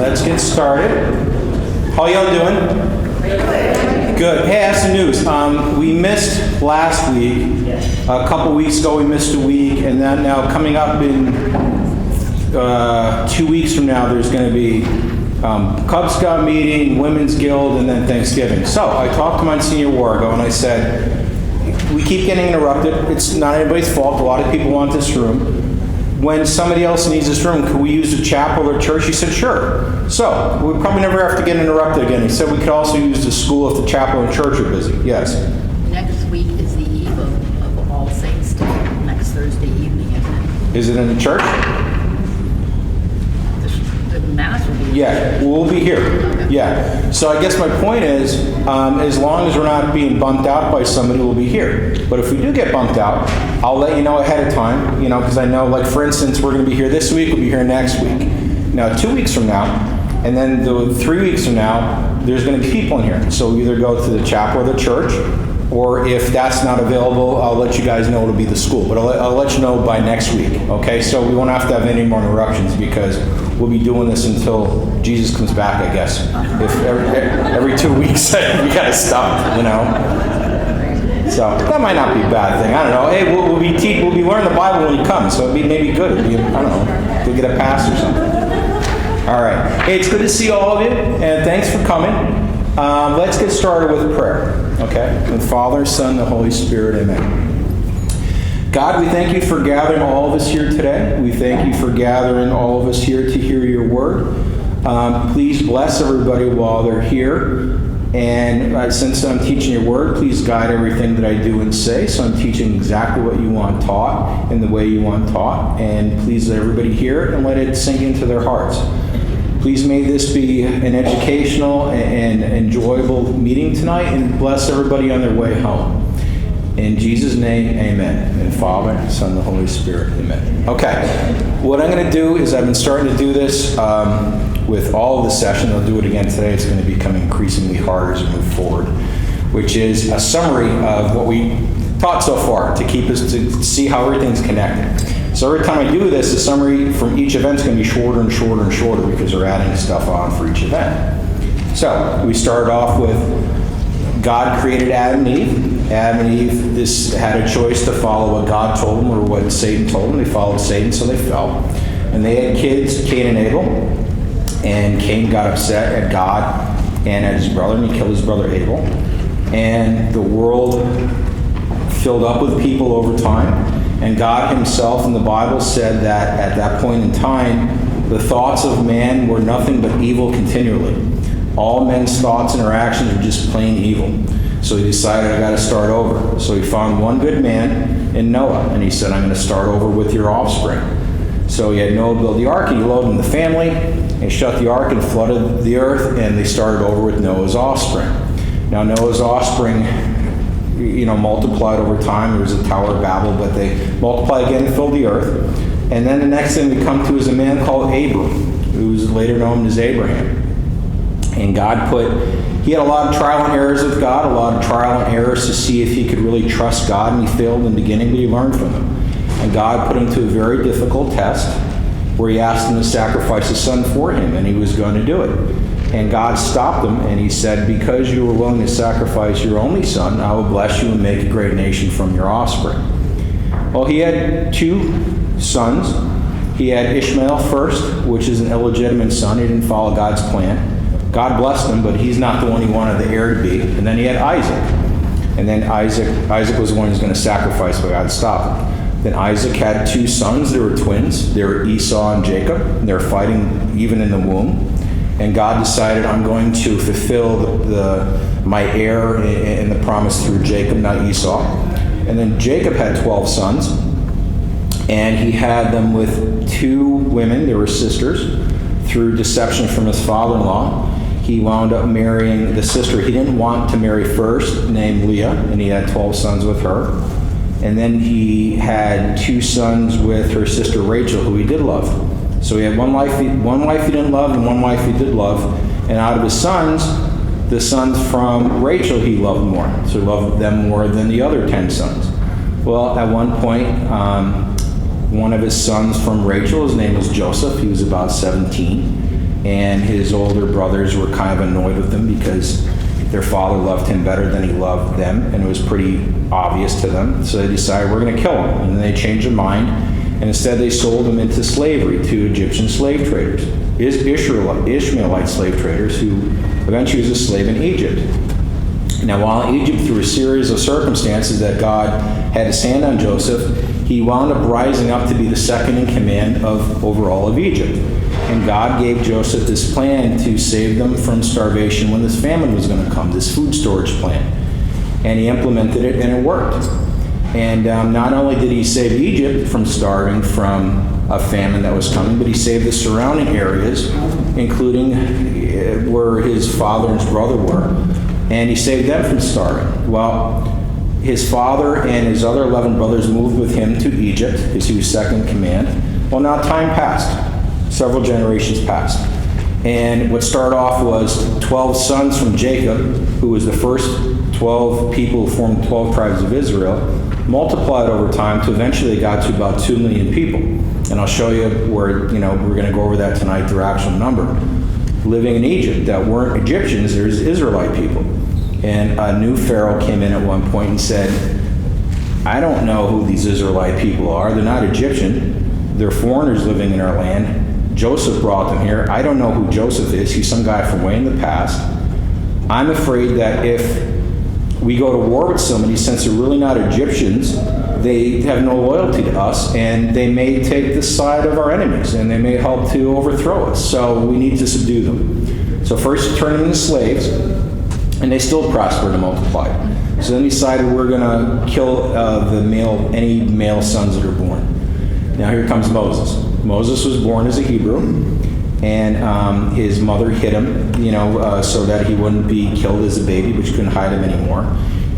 let's get started. How y'all doing? Good. Hey, I have some news. We missed last week. A couple weeks ago, we missed a week, and then now coming up in 2 weeks from now, there's going to be Cub Scout meeting, Women's Guild, and then Thanksgiving. So I talked to Monsignor Wargo, and I said, we keep getting interrupted. It's not anybody's fault. A lot of people want this room. When somebody else needs this room, could we use the chapel or church? He said, sure. So we probably never have to get interrupted again. He said we could also use the school if the chapel and church are busy. Yes? Next week is the eve of All Saints Day, next Thursday evening, isn't it? Is it in the church? The Mass will be Yeah, we'll be here. Okay. Yeah. So I guess my point is, as long as we're not being bumped out by somebody, we'll be here. But if we do get bumped out, I'll let you know ahead of time, because I know, like, for instance, we're going to be here this week, we'll be here next week. Now, 2 weeks from now, and then 3 weeks from now, there's going to be people in here. So we either go to the chapel or the church, or if that's not available, I'll let you guys know it'll be the school. But I'll let you know by next week, okay? So we won't have to have any more interruptions because we'll be doing this until Jesus comes back, I guess. If every 2 weeks we got to stop, So that might not be a bad thing. I don't know. Hey, we'll be learning the Bible when he comes, so it'd be maybe good. It'd be, I don't know, we'll get a pass or something. All right. Hey, it's good to see all of you, and thanks for coming. Let's get started with prayer, okay? With Father, Son, the Holy Spirit, amen. God, we thank you for gathering all of us here today. We thank you for gathering all of us here to hear your word. Please bless everybody while they're here. And since I'm teaching your word, please guide everything that I do and say. So I'm teaching exactly what you want taught in the way you want taught. And please let everybody hear it and let it sink into their hearts. Please may this be an educational and enjoyable meeting tonight, and bless everybody on their way home. In Jesus' name, amen. And Father, Son, the Holy Spirit, amen. Okay, what I'm going to do is I've been starting to do this with all of the session. I'll do it again today. It's going to become increasingly harder as we move forward, which is a summary of what we taught so far to keep us to see how everything's connected. So every time I do this, the summary from each event is going to be shorter and shorter and shorter because we're adding stuff on for each event. So we started off with God created Adam and Eve. Adam and Eve had a choice to follow what God told them or what Satan told them. They followed Satan, so they fell. And they had kids, Cain and Abel. And Cain got upset at God and at his brother, and he killed his brother Abel. And the world filled up with people over time. And God himself in the Bible said that at that point in time, the thoughts of man were nothing but evil continually. All men's thoughts and actions were just plain evil. So he decided, I got to start over. So he found one good man in Noah, and he said, I'm going to start over with your offspring. So he had Noah build the ark, and he loaded in the family, and he shut the ark and flooded the earth, and they started over with Noah's offspring. Now Noah's offspring, multiplied over time. There was a Tower of Babel, but they multiplied again and filled the earth. And then the next thing we come to is a man called Abram, who was later known as Abraham. And he had a lot of trial and errors with God, a lot of trial and errors to see if he could really trust God, and he failed in the beginning, but he learned from them. And God put him to a very difficult test where he asked him to sacrifice his son for him, and he was going to do it. And God stopped him, and he said, because you were willing to sacrifice your only son, I will bless you and make a great nation from your offspring. Well, he had 2 sons. He had Ishmael first, which is an illegitimate son. He didn't follow God's plan. God blessed him, but he's not the one he wanted the heir to be. And then he had Isaac. And then Isaac was the one who was going to sacrifice, but God stopped him. Then Isaac had 2 sons. They were twins. They were Esau and Jacob. And they were fighting even in the womb. And God decided, I'm going to fulfill my heir in the promise through Jacob, not Esau. And then Jacob had 12 sons. And he had them with 2 women. They were sisters. Through deception from his father-in-law, he wound up marrying the sister he didn't want to marry first, named Leah. And he had 12 sons with her. And then he had 2 sons with her sister Rachel, who he did love. So he had one wife he didn't love and one wife he did love. And out of his sons, the sons from Rachel he loved more. So he loved them more than the other 10 sons. Well, at one point, one of his sons from Rachel, his name was Joseph. He was about 17. and his older brothers were kind of annoyed with him because their father loved him better than he loved them, and it was pretty obvious to them. So they decided, we're going to kill him. And then they changed their mind, and instead they sold him into slavery to Egyptian slave traders, Ishmaelite slave traders, who eventually was a slave in Egypt. Now, while in Egypt, through a series of circumstances that God had his hand on Joseph, he wound up rising up to be the second in command over all of Egypt. And God gave Joseph this plan to save them from starvation when this famine was going to come, this food storage plan. And he implemented it, and it worked. And not only did he save Egypt from starving from a famine that was coming, but he saved the surrounding areas, including where his father and his brother were. And he saved them from starving. Well, his father and his other 11 brothers moved with him to Egypt, because he was second in command. Well, now time passed. Several generations passed. And what started off was 12 sons from Jacob, who was the first 12 people who formed 12 tribes of Israel, multiplied over time to eventually they got to about 2 million people. And I'll show you where, we're going to go over that tonight, their actual number. Living in Egypt that weren't Egyptians, there's Israelite people. And a new Pharaoh came in at one point and said, I don't know who these Israelite people are. They're not Egyptian. They're foreigners living in our land. Joseph brought them here. I don't know who Joseph is. He's some guy from way in the past. I'm afraid that if we go to war with somebody, since they're really not Egyptians, they have no loyalty to us, and they may take the side of our enemies, and they may help to overthrow us. So we need to subdue them. So first, turn them into slaves, and they still prospered and multiplied. So then decided we're going to kill any male sons that are born. Now here comes Moses. Moses was born as a Hebrew, and his mother hid him, so that he wouldn't be killed as a baby, but she couldn't hide him anymore.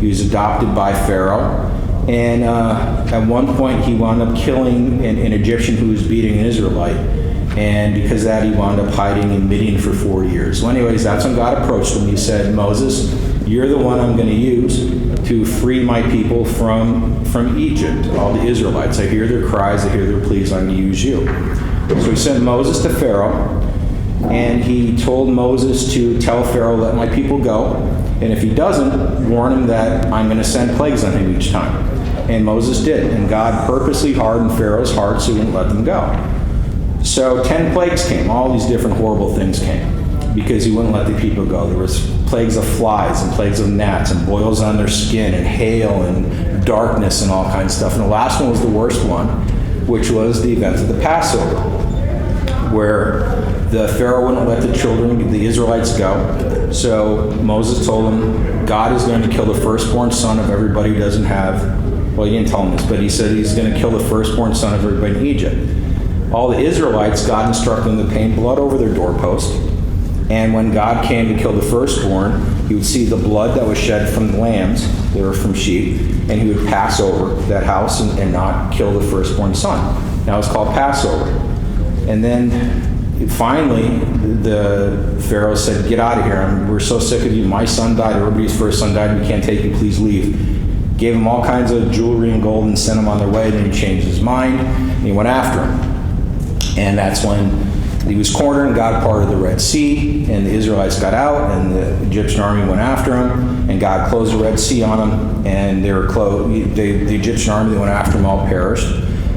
He was adopted by Pharaoh, and at one point he wound up killing an Egyptian who was beating an Israelite, and because of that he wound up hiding in Midian for 4 years. Well, anyways, that's when God approached him. He said, Moses, you're the one I'm going to use to free my people from Egypt, all the Israelites. I hear their cries, I hear their pleas, I'm going to use you. So he sent Moses to Pharaoh, and he told Moses to tell Pharaoh, let my people go, and if he doesn't, warn him that I'm going to send plagues on him each time. And Moses did, and God purposely hardened Pharaoh's heart so he wouldn't let them go. So 10 plagues came, all these different horrible things came, because he wouldn't let the people go. There was plagues of flies and plagues of gnats and boils on their skin and hail and darkness and all kinds of stuff. And the last one was the worst one, which was the event of the Passover, where the Pharaoh wouldn't let the children, the Israelites, go. So Moses told them, God is going to kill the firstborn son of everybody who doesn't have, well, he didn't tell them this, but he said he's going to kill the firstborn son of everybody in Egypt. All the Israelites, God instructed them to paint blood over their doorpost. And when God came to kill the firstborn, he would see the blood that was shed from the lambs, they were from sheep, and he would pass over that house and not kill the firstborn son. Now it's called Passover. And then finally, the Pharaoh said, get out of here. We're so sick of you. My son died. Everybody's first son died. We can't take you. Please leave. Gave him all kinds of jewelry and gold and sent him on their way. Then he changed his mind and he went after him. And that's when he was cornered and God parted the Red Sea, and the Israelites got out, and the Egyptian army went after him, and God closed the Red Sea on them, and they were the Egyptian army that went after them all perished.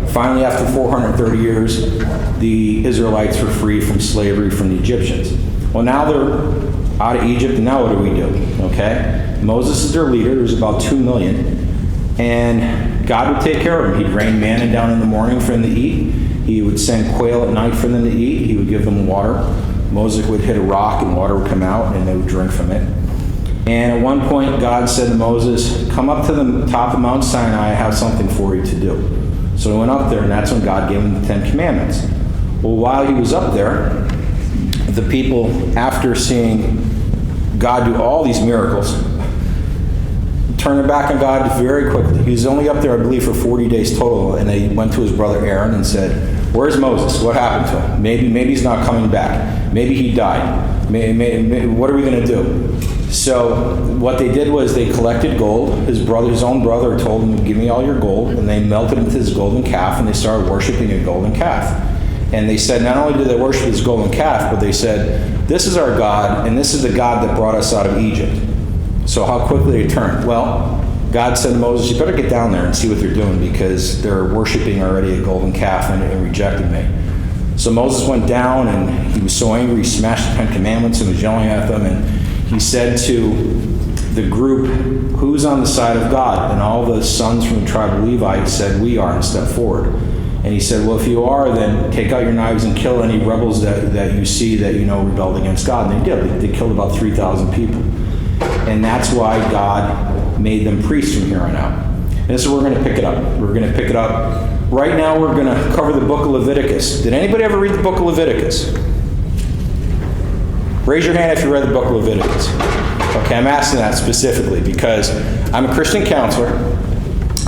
Finally, after 430 years, the Israelites were free from slavery from the Egyptians. Well, now they're out of Egypt, and now what do we do? Okay? Moses is their leader. There's about 2 million, and God would take care of them. He'd rain manna down in the morning for them to eat. He would send quail at night for them to eat. He would give them water. Moses would hit a rock and water would come out and they would drink from it. And at one point, God said to Moses, come up to the top of Mount Sinai, I have something for you to do. So he went up there, and that's when God gave him the 10 Commandments. Well, while he was up there, the people, after seeing God do all these miracles, turned their back on God very quickly. He was only up there, I believe, for 40 days total, and they went to his brother Aaron and said, where's Moses? What happened to him? Maybe he's not coming back. Maybe he died. What are we going to do? So what they did was they collected gold. His own brother told him, give me all your gold, and they melted into this golden calf, and they started worshiping a golden calf. And they said not only did they worship this golden calf, but they said, this is our God, and this is the God that brought us out of Egypt. So how quickly they turned? Well, God said to Moses, you better get down there and see what they're doing, because they're worshiping already a golden calf and rejecting me. So Moses went down, and he was so angry, he smashed the 10 Commandments and was yelling at them. And he said to the group, who's on the side of God? And all the sons from the tribe of Levi said, we are, and stepped forward. And he said, well, if you are, then take out your knives and kill any rebels that you see that you know rebelled against God. And they did. They killed about 3,000 people. And that's why God made them priests from here on out. And so we're going to pick it up. We're going to pick it up. Right now we're going to cover the Book of Leviticus. Did anybody ever read the Book of Leviticus? Raise your hand if you read the Book of Leviticus. Okay, I'm asking that specifically because I'm a Christian counselor,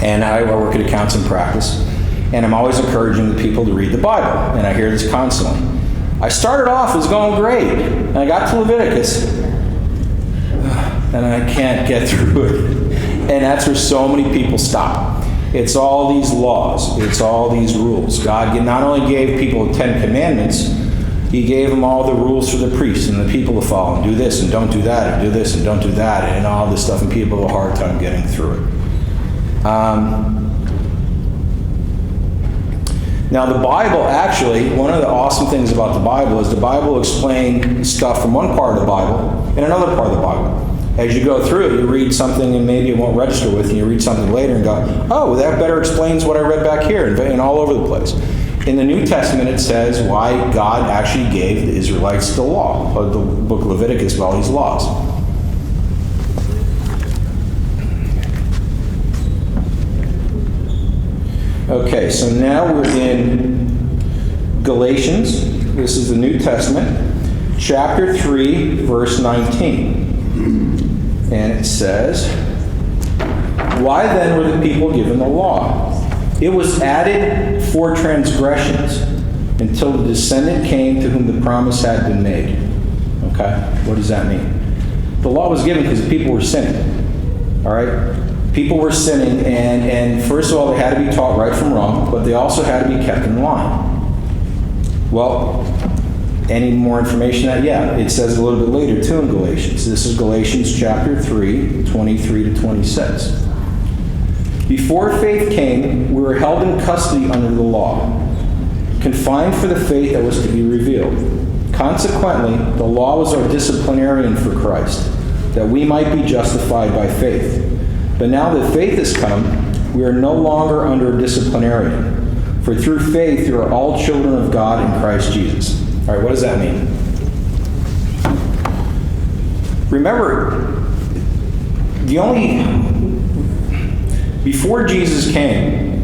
and I work at a counseling practice, and I'm always encouraging the people to read the Bible, and I hear this constantly. I started off, it was going great, and I got to Leviticus, and I can't get through it. And that's where so many people stop. It's all these laws. It's all these rules. God not only gave people the 10 Commandments, he gave them all the rules for the priests and the people to follow. And do this and don't do that, and do this and don't do that, and all this stuff, and people have a hard time getting through it. Now the Bible, actually, one of the awesome things about the Bible is the Bible explains stuff from one part of the Bible and another part of the Bible. As you go through it, you read something and maybe it won't register with you. You read something later and go, oh, that better explains what I read back here, and all over the place. In the New Testament, it says why God actually gave the Israelites the law, or the Book of Leviticus, all these laws. Okay, so now we're in Galatians. This is the New Testament, chapter 3, verse 19. And it says, why then were the people given the law? It was added for transgressions until the descendant came to whom the promise had been made. Okay, what does that mean? The law was given because the people were sinning. All right? People were sinning, and first of all, they had to be taught right from wrong, but they also had to be kept in line. Well, any more information on that? Yeah, it says a little bit later too in Galatians. This is Galatians chapter 3, 23 to 26. Before faith came, we were held in custody under the law, confined for the faith that was to be revealed. Consequently, the law was our disciplinarian for Christ, that we might be justified by faith. But now that faith has come, we are no longer under a disciplinarian. For through faith you are all children of God in Christ Jesus. All right, what does that mean? Remember, before Jesus came,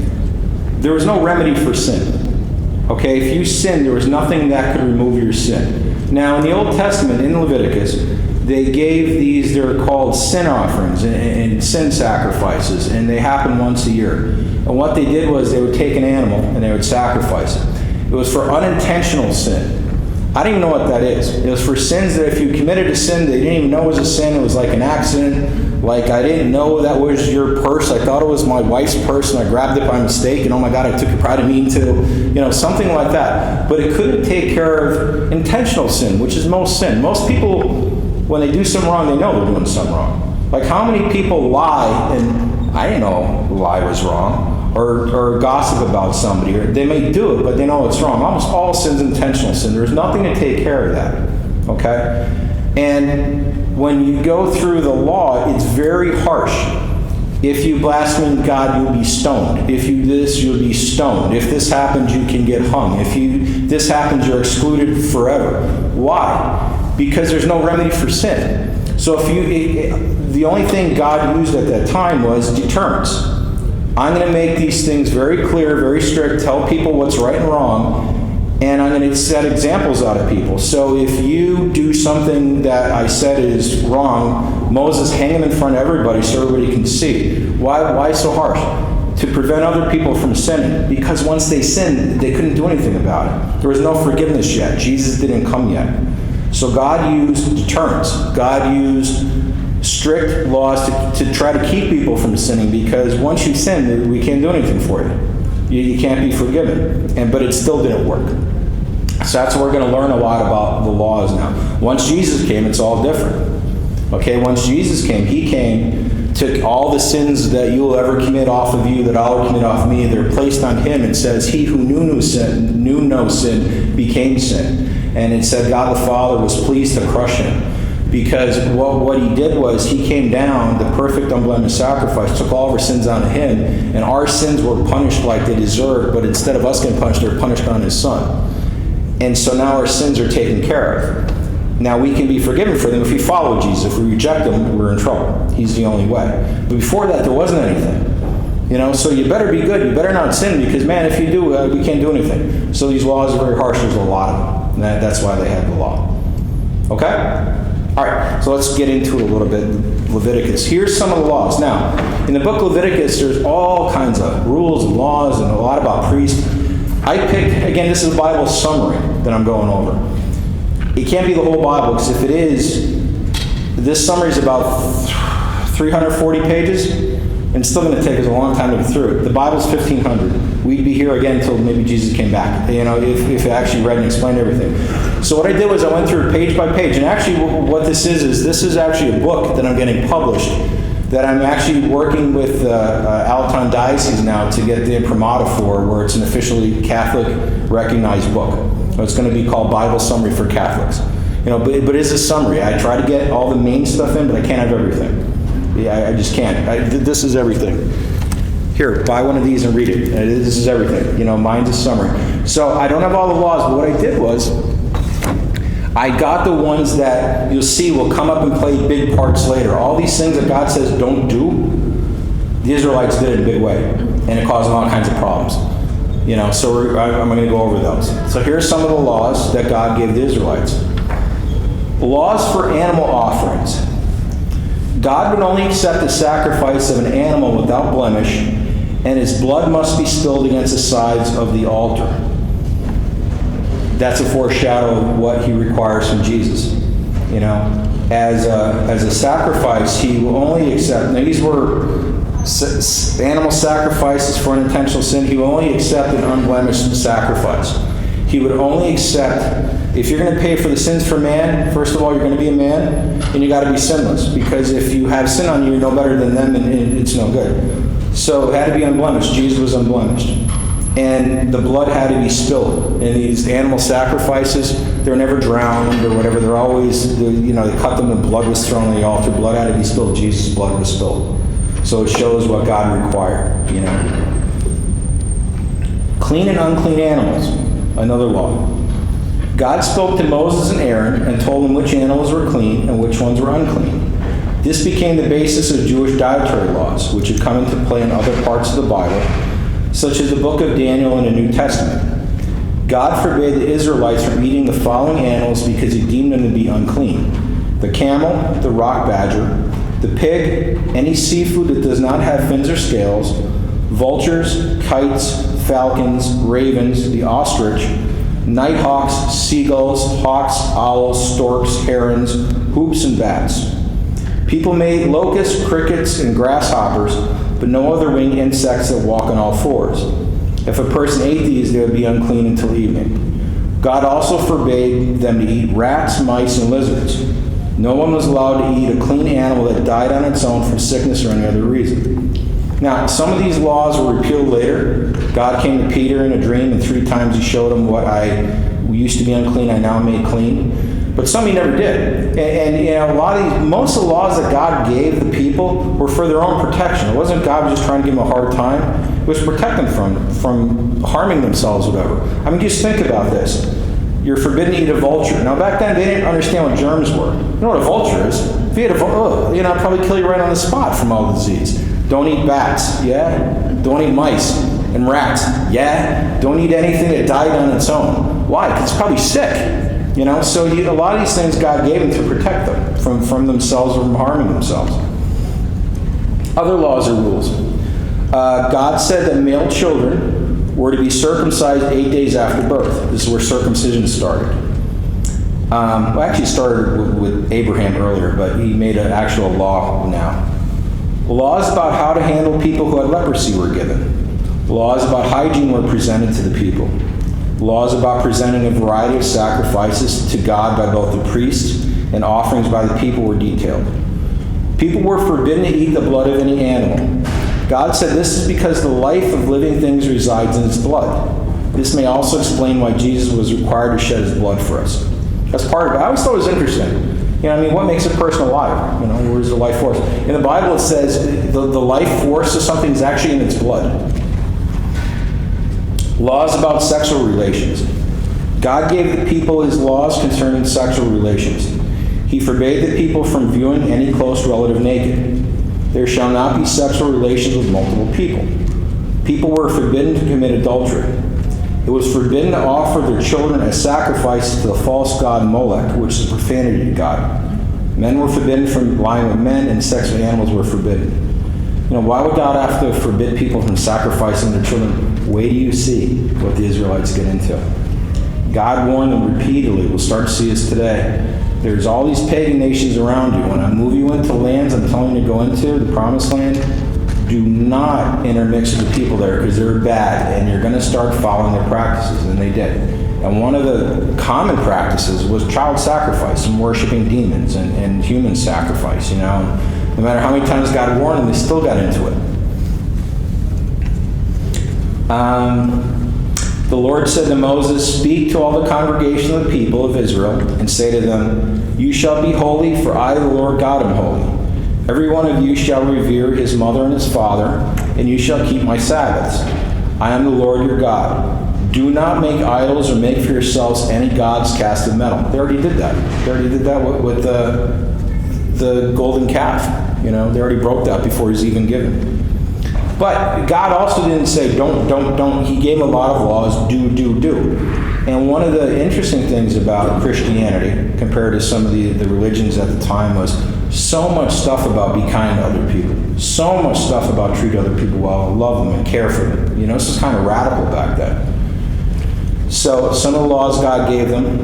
there was no remedy for sin. Okay, if you sinned, there was nothing that could remove your sin. Now, in the Old Testament, in Leviticus, they gave these, they're called sin offerings and sin sacrifices, and they happen once a year. And what they did was they would take an animal and they would sacrifice it. It was for unintentional sin. I don't even know what that is. It was for sins that if you committed a sin they didn't even know was a sin, it was like an accident. Like, I didn't know that was your purse. I thought it was my wife's purse, and I grabbed it by mistake, and oh my God, I took it, probably didn't mean to. Something like that. But it couldn't take care of intentional sin, which is most sin. Most people, when they do something wrong, they know they're doing something wrong. Like, how many people lie, and I didn't know lie was wrong, or gossip about somebody, or they may do it, but they know it's wrong. Almost all sin's intentional sin. There's nothing to take care of that. Okay? And when you go through the law, it's very harsh. If you blaspheme God, you'll be stoned. If you this, you'll be stoned. If this happens, you can get hung. If this happens, you're excluded forever. Why? Because there's no remedy for sin. So the only thing God used at that time was deterrence. I'm going to make these things very clear, very strict, tell people what's right and wrong, and I'm going to set examples out of people. So if you do something that I said is wrong, Moses, hang him in front of everybody so everybody can see. Why so harsh? To prevent other people from sinning. Because once they sinned, they couldn't do anything about it. There was no forgiveness yet. Jesus didn't come yet. So God used deterrence. God used strict laws to try to keep people from sinning, because once you sin, we can't do anything for you. You can't be forgiven. But it still didn't work. So that's where we're going to learn a lot about the laws now. Once Jesus came, it's all different. Okay, once Jesus came, he came, took all the sins that you will ever commit off of you, that I'll ever commit off of me, they're placed on him. It says, he who knew no sin became sin. And it said God the Father was pleased to crush him. Because what he did was, he came down, the perfect unblemished sacrifice, took all of our sins onto him, and our sins were punished like they deserved, but instead of us getting punished, they were punished on his Son. And so now our sins are taken care of. Now we can be forgiven for them if we follow Jesus. If we reject him, we're in trouble. He's the only way. But before that, there wasn't anything. So you better be good. You better not sin, because, man, if you do, we can't do anything. So these laws are very harsh. There's a lot of them. And that's why they have the law. Okay? All right, so let's get into it a little bit. Leviticus. Here's some of the laws. Now, in the book of Leviticus, there's all kinds of rules and laws and a lot about priests. I picked, again, this is a Bible summary that I'm going over. It can't be the whole Bible, because if it is, this summary is about 340 pages, and it's still going to take us a long time to get through it. The Bible's 1,500. We'd be here again until maybe Jesus came back, if it actually read and explained everything. So what I did was I went through it page by page, and actually what this is actually a book that I'm getting published, that I'm actually working with Alton Diocese now to get the imprimatur for, where it's an officially Catholic recognized book. It's going to be called Bible Summary for Catholics. But it's a summary. I try to get all the main stuff in, but I can't have everything. Yeah, I just can't. This is everything. Here, buy one of these and read it. This is everything. Mine's a summary. So I don't have all the laws, but what I did was, I got the ones that you'll see will come up and play big parts later. All these things that God says don't do, the Israelites did it in a big way, and it caused them all kinds of problems. So I'm going to go over those. So here's some of the laws that God gave the Israelites. Laws for animal offerings. God would only accept the sacrifice of an animal without blemish, and his blood must be spilled against the sides of the altar. That's a foreshadow of what he requires from Jesus. As a sacrifice, he will only accept. Now, these were animal sacrifices for an intentional sin. He will only accept an unblemished sacrifice. He would only accept, if you're going to pay for the sins for man, first of all, you're going to be a man, and you got to be sinless. Because if you have sin on you, you're no better than them, and it's no good. So it had to be unblemished. Jesus was unblemished. And the blood had to be spilled. And these animal sacrifices, they're never drowned or whatever. They're always, they cut them, the blood was thrown on the altar. Blood had to be spilled. Jesus' blood was spilled. So it shows what God required, Clean and unclean animals, another law. God spoke to Moses and Aaron and told them which animals were clean and which ones were unclean. This became the basis of Jewish dietary laws, which had come into play in other parts of the Bible, such as the book of Daniel in the New Testament. God forbade the Israelites from eating the following animals because he deemed them to be unclean: the camel, the rock badger, the pig, any seafood that does not have fins or scales, vultures, kites, falcons, ravens, the ostrich, nighthawks, seagulls, hawks, owls, storks, herons, hoops, and bats. People made locusts, crickets, and grasshoppers, but no other winged insects that walk on all fours. If a person ate these, they would be unclean until evening. God also forbade them to eat rats, mice, and lizards. No one was allowed to eat a clean animal that died on its own from sickness or any other reason. Now, some of these laws were repealed later. God came to Peter in a dream, and 3 times he showed him what we used to be unclean, I now made clean. But some he never did. And most of the laws that God gave the people were for their own protection. It wasn't God just trying to give them a hard time. It was to protect them from harming themselves or whatever. I mean, just think about this. You're forbidden to eat a vulture. Now, back then, they didn't understand what germs were. You know what a vulture is? If you ate a vulture, it'd probably kill you right on the spot from all the disease. Don't eat bats, yeah? Don't eat mice and rats, yeah? Don't eat anything that died on its own. Why? Because it's probably sick. So a lot of these things God gave them to protect them from themselves or from harming themselves. Other laws or rules. God said that male children were to be circumcised 8 days after birth. This is where circumcision started. Actually started with Abraham earlier, but he made an actual law now. Laws about how to handle people who had leprosy were given. Laws about hygiene were presented to the people. Laws about presenting a variety of sacrifices to God by both the priests and offerings by the people were detailed. People were forbidden to eat the blood of any animal. God said this is because the life of living things resides in its blood. This may also explain why Jesus was required to shed his blood for us. That's part of it. I always thought it was interesting. What makes a person alive? Where's the life force? In the Bible it says the life force of something is actually in its blood. Laws about sexual relations. God gave the people his laws concerning sexual relations. He forbade the people from viewing any close relative naked. There shall not be sexual relations with multiple people. People were forbidden to commit adultery. It was forbidden to offer their children as sacrifices to the false god Molech, which is profanity to God. Men were forbidden from lying with men, and sex with animals were forbidden. Why would God have to forbid people from sacrificing their children? Wait till you see what the Israelites get into. God warned them repeatedly. We'll start to see this today. There's all these pagan nations around you. When I move you into lands I'm telling you to go into, the promised land, do not intermix with the people there because they're bad, and you're going to start following their practices, and they did. And one of the common practices was child sacrifice and worshiping demons and human sacrifice, No matter how many times God warned them, they still got into it. The Lord said to Moses, "Speak to all the congregation of the people of Israel, and say to them, You shall be holy, for I, the Lord God, am holy. Every one of you shall revere his mother and his father, and you shall keep my Sabbaths. I am the Lord your God. Do not make idols or make for yourselves any gods cast of metal." They already did that. They already did that with the golden calf. They already broke that before he's even given. But God also didn't say, don't. He gave a lot of laws, do. And one of the interesting things about Christianity, compared to some of the religions at the time, was so much stuff about be kind to other people. So much stuff about treat other people well, love them and care for them. This is kind of radical back then. So some of the laws God gave them.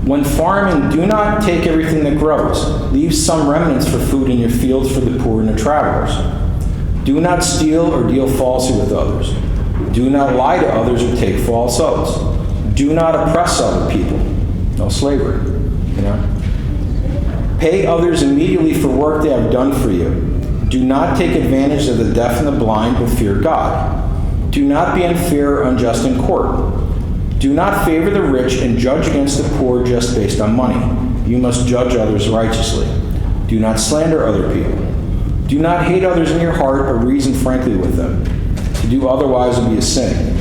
When farming, do not take everything that grows. Leave some remnants for food in your fields for the poor and the travelers. Do not steal or deal falsely with others. Do not lie to others or take false oaths. Do not oppress other people. No slavery, Pay others immediately for work they have done for you. Do not take advantage of the deaf and the blind, but fear God. Do not be unfair or unjust in court. Do not favor the rich and judge against the poor just based on money. You must judge others righteously. Do not slander other people. Do not hate others in your heart or reason frankly with them. To do otherwise would be a sin.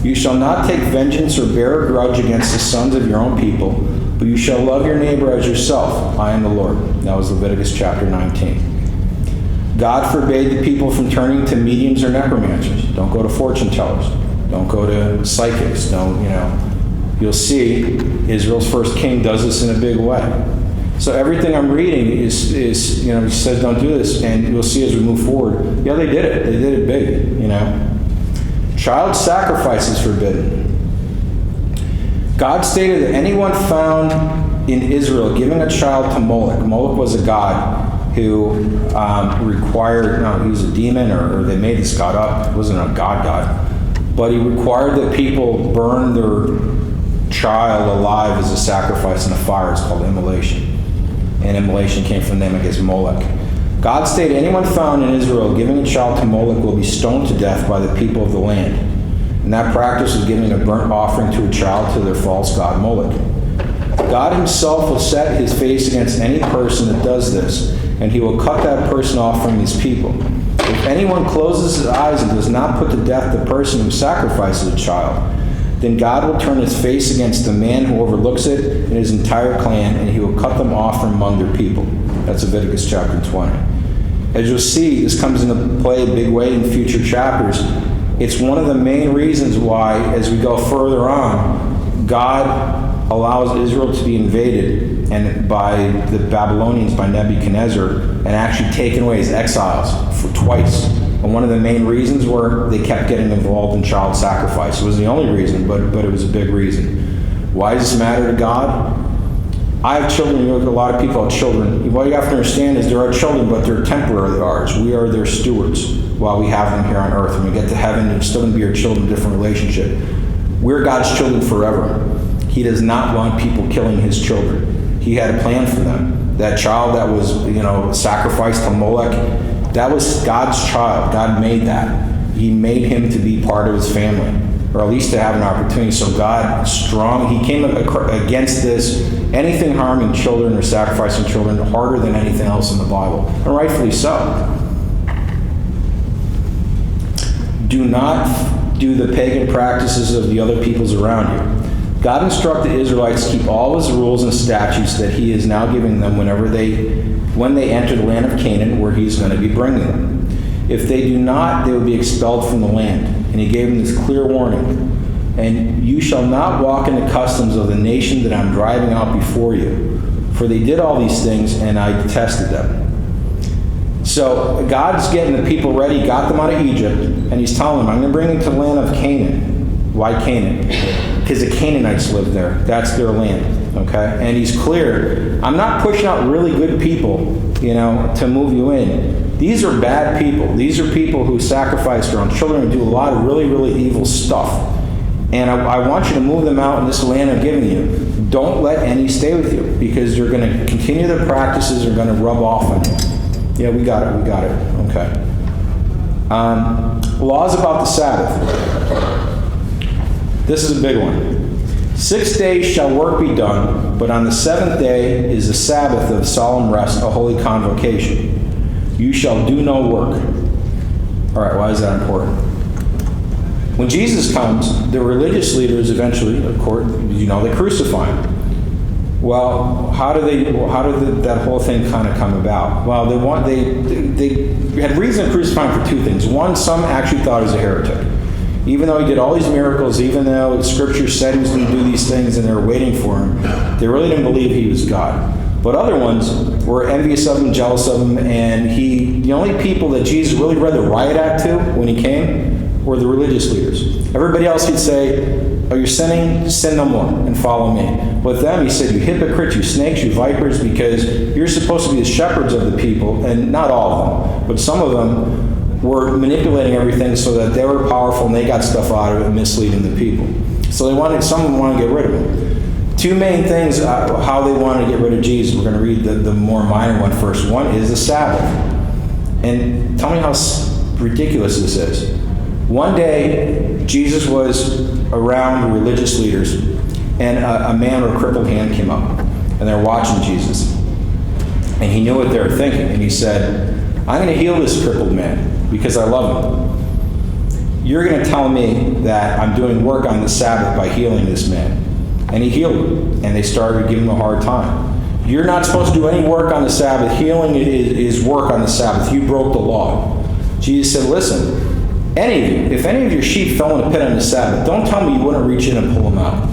You shall not take vengeance or bear a grudge against the sons of your own people, but you shall love your neighbor as yourself. I am the Lord. That was Leviticus chapter 19. God forbade the people from turning to mediums or necromancers. Don't go to fortune tellers. Don't go to psychics. You'll see Israel's first king does this in a big way. So everything I'm reading is he says don't do this, and you'll see as we move forward, yeah, they did it. They did it big, Child sacrifice is forbidden. God stated that anyone found in Israel giving a child to Moloch was a god who required, he was a demon, or they made this god up. It wasn't a god. But he required that people burn their child alive as a sacrifice in a fire. It's called immolation. And immolation came from them against Moloch. God stated anyone found in Israel giving a child to Moloch will be stoned to death by the people of the land. And that practice was giving a burnt offering to a child to their false god Moloch. God himself will set his face against any person that does this, and he will cut that person off from his people. If anyone closes his eyes and does not put to death the person who sacrifices a child, then God will turn his face against the man who overlooks it and his entire clan, and he will cut them off from among their people. That's Leviticus chapter 20. As you'll see, this comes into play a big way in future chapters. It's one of the main reasons why, as we go further on, God allows Israel to be invaded and by the Babylonians, by Nebuchadnezzar, and actually taken away as exiles for twice. And one of the main reasons were they kept getting involved in child sacrifice. It wasn't the only reason, but it was a big reason. Why does this matter to God? I have children. A lot of people have children. What you have to understand is there are children, but they're temporarily ours. We are their stewards while we have them here on earth. When we get to heaven, they're still going to be our children, different relationship. We're God's children forever. He does not want people killing his children. He had a plan for them. That child that was, sacrificed to Molech, that was God's child. God made that. He made him to be part of his family, or at least to have an opportunity. So God, strong, he came against this, anything harming children or sacrificing children, harder than anything else in the Bible, and rightfully so. Do not do the pagan practices of the other peoples around you. God instructed the Israelites to keep all his rules and statutes that he is now giving them when they enter the land of Canaan, where he's going to be bringing them. If they do not, they will be expelled from the land. And he gave them this clear warning. And you shall not walk in the customs of the nation that I'm driving out before you. For they did all these things, and I detested them. So God's getting the people ready, got them out of Egypt, and he's telling them, I'm going to bring them to the land of Canaan. Why Canaan? Because the Canaanites live there. That's their land. Okay? And he's clear. I'm not pushing out really good people, to move you in. These are bad people. These are people who sacrifice their own children and do a lot of really, really evil stuff. And I want you to move them out in this land I'm giving you. Don't let any stay with you, because they're going to continue their practices, are going to rub off on you. Yeah, we got it. Okay. Laws about the Sabbath. This is a big one. 6 days shall work be done, but on the seventh day is the Sabbath of solemn rest, a holy convocation. You shall do no work. All right, why is that important? When Jesus comes, the religious leaders eventually, of course, they crucify him. Well, how did that whole thing kind of come about? Well, they had reason to crucify him for two things. One, some actually thought he was a heretic. Even though he did all these miracles, even though Scripture said he was going to do these things and they were waiting for him, they really didn't believe he was God. But other ones were envious of him, jealous of him, and the only people that Jesus really read the riot act to when he came were the religious leaders. Everybody else he'd say, oh, you're sinning, sin no more, and follow me. With them, he said, you hypocrites, you snakes, you vipers, because you're supposed to be the shepherds of the people, and not all of them, but some of them were manipulating everything so that they were powerful and they got stuff out of it, misleading the people. So some of them wanted to get rid of him. Two main things how they wanted to get rid of Jesus. We're going to read the more minor one first. One is the Sabbath. And tell me how ridiculous this is. One day, Jesus was around the religious leaders, and a man with a crippled hand came up, and they were watching Jesus. And he knew what they were thinking, and he said, I'm going to heal this crippled man because I love him. You're going to tell me that I'm doing work on the Sabbath by healing this man. And he healed him, and they started giving him a hard time. You're not supposed to do any work on the Sabbath. Healing is work on the Sabbath. You broke the law. Jesus said, listen, if any of your sheep fell in a pit on the Sabbath, don't tell me you wouldn't reach in and pull them out.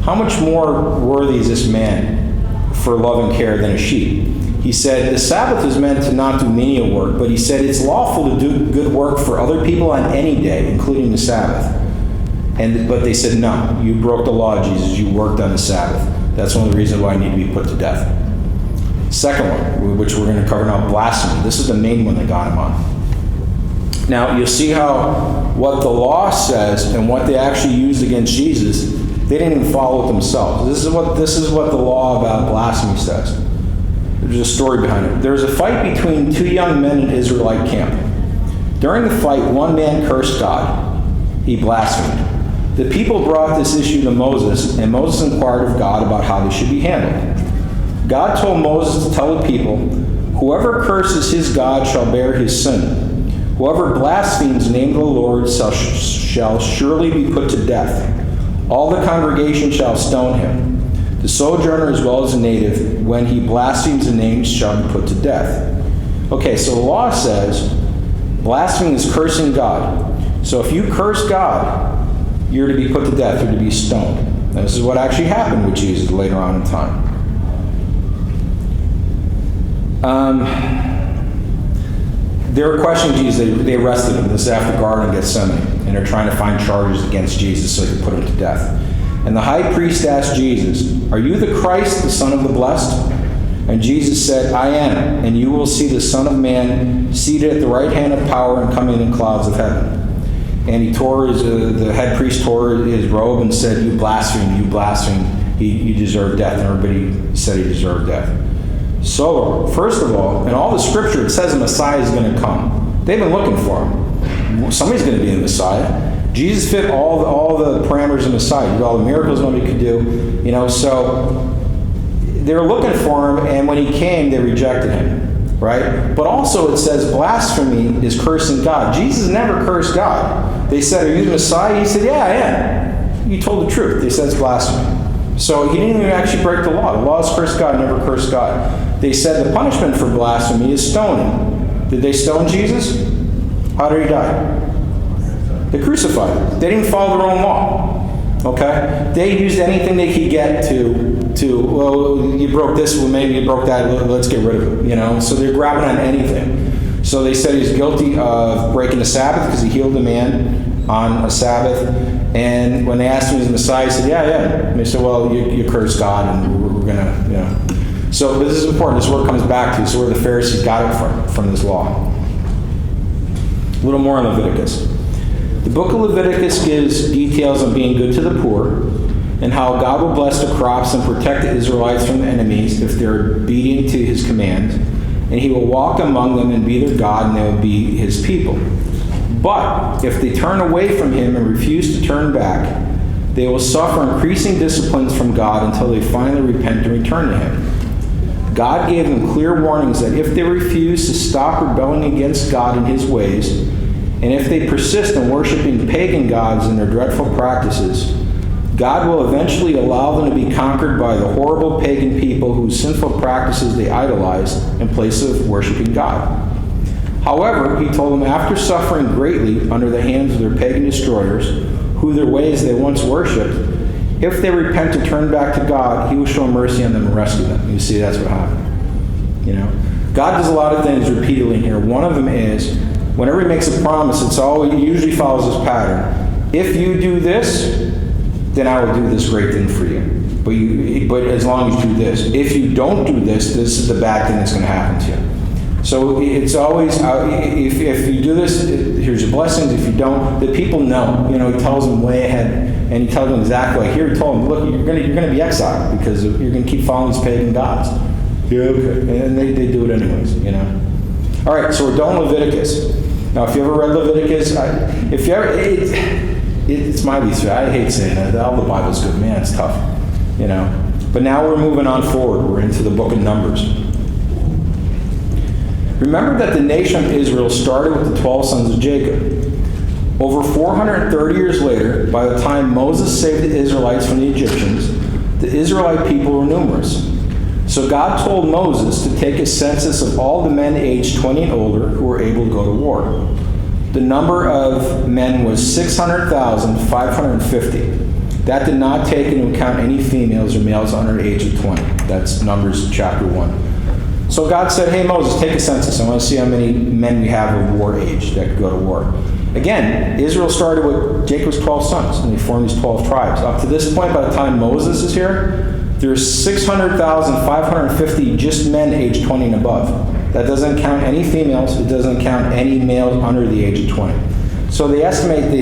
How much more worthy is this man for love and care than a sheep? He said, the Sabbath is meant to not do menial work, but he said it's lawful to do good work for other people on any day, including the Sabbath. But they said, no, you broke the law, Jesus. You worked on the Sabbath. That's one of the reasons why I need to be put to death. Second one, which we're going to cover now, blasphemy. This is the main one that got him on. Now, you'll see how what the law says and what they actually used against Jesus, they didn't even follow it themselves. This is what the law about blasphemy says. There's a story behind it. There was a fight between two young men in Israelite camp. During the fight, one man cursed God. He blasphemed. The people brought this issue to Moses, and Moses inquired of God about how they should be handled. God told Moses to tell the people, whoever curses his God shall bear his sin. Whoever blasphemes the name of the Lord shall surely be put to death. All the congregation shall stone him. The sojourner as well as the native, when he blasphemes the name, shall be put to death. Okay, so the law says blasphemy is cursing God. So if you curse God, you're to be put to death, you're to be stoned. And this is what actually happened with Jesus later on in time. They were questioning Jesus. They arrested him. This is after the Garden of Gethsemane. And they're trying to find charges against Jesus so they can put him to death. And the high priest asked Jesus, are you the Christ, the Son of the Blessed? And Jesus said, I am, and you will see the Son of Man seated at the right hand of power and coming in clouds of heaven. and he tore the head priest tore his robe and said, "You blaspheme, you blaspheme. You deserve death." And everybody said he deserved death. So, first of all, in all the scripture, it says the Messiah is going to come. They've been looking for him. Somebody's going to be the Messiah. Jesus fit all the parameters of Messiah. He did all the miracles nobody could do. So they were looking for him, and when he came, they rejected him. Right? But also it says blasphemy is cursing God. Jesus never cursed God. They said, "Are you the Messiah?" He said, "Yeah, I am." You told the truth. They said it's blasphemy. So he didn't even actually break the law. The law is curse God, never curse God. They said the punishment for blasphemy is stoning. Did they stone Jesus? How did he die? They crucified him. They didn't follow their own law. Okay? They used anything they could get to well, you broke this, well, maybe you broke that, let's get rid of it. So they're grabbing on anything. So they said he's guilty of breaking the Sabbath because he healed a man on a Sabbath. And when they asked him if he's the Messiah, he said, yeah. And they said, well, you cursed God, and we're going to, So this is important. This is where it comes back to. This is where the Pharisees got it from this law. A little more on Leviticus. The book of Leviticus gives details on being good to the poor and how God will bless the crops and protect the Israelites from enemies if they're obedient to his commands. And he will walk among them and be their God, and they will be his people. But if they turn away from him and refuse to turn back, they will suffer increasing disciplines from God until they finally repent and return to him. God gave them clear warnings that if they refuse to stop rebelling against God and his ways, and if they persist in worshiping pagan gods and their dreadful practices, God will eventually allow them to be conquered by the horrible pagan people whose sinful practices they idolized in place of worshiping God. However, he told them, after suffering greatly under the hands of their pagan destroyers, who their ways they once worshipped, if they repent and turn back to God, he will show mercy on them and rescue them. You see, that's what happened. God does a lot of things repeatedly in here. One of them is, whenever he makes a promise, he usually follows this pattern. If you do this, then I will do this great thing for you. But as long as you do this. If you don't do this, this is the bad thing that's going to happen to you. So it's always, if you do this, here's your blessings. If you don't, the people know. He tells them way ahead, and he tells them exactly. Like here, he told them, look, you're going to be exiled because you're going to keep following these pagan gods. Yeah, okay. And they do it anyways. All right, so we're done with Leviticus. Now, if you ever read Leviticus, it's my least favorite. I hate saying that. All the Bible's good. Man, it's tough. But now we're moving on forward. We're into the book of Numbers. Remember that the nation of Israel started with the 12 sons of Jacob. Over 430 years later, by the time Moses saved the Israelites from the Egyptians, the Israelite people were numerous. So God told Moses to take a census of all the men aged 20 and older who were able to go to war. The number of men was 600,550. That did not take into account any females or males under the age of 20. That's Numbers chapter 1. So God said, hey, Moses, take a census. I want to see how many men we have of war age that could go to war. Again, Israel started with Jacob's 12 sons, and they formed these 12 tribes. Up to this point, by the time Moses is here, there's 600,550 just men aged 20 and above. That doesn't count any females. It doesn't count any males under the age of 20. So they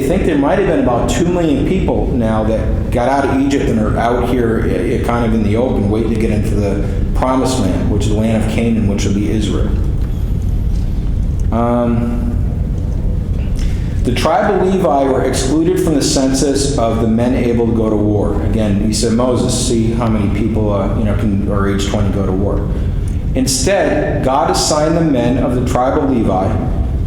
think there might have been about 2 million people now that got out of Egypt and are out here kind of in the open, waiting to get into the promised land, which is the land of Canaan, which will be Israel. The tribe of Levi were excluded from the census of the men able to go to war. Again, he said, Moses, see how many people are age 20 go to war. Instead, God assigned the men of the tribe of Levi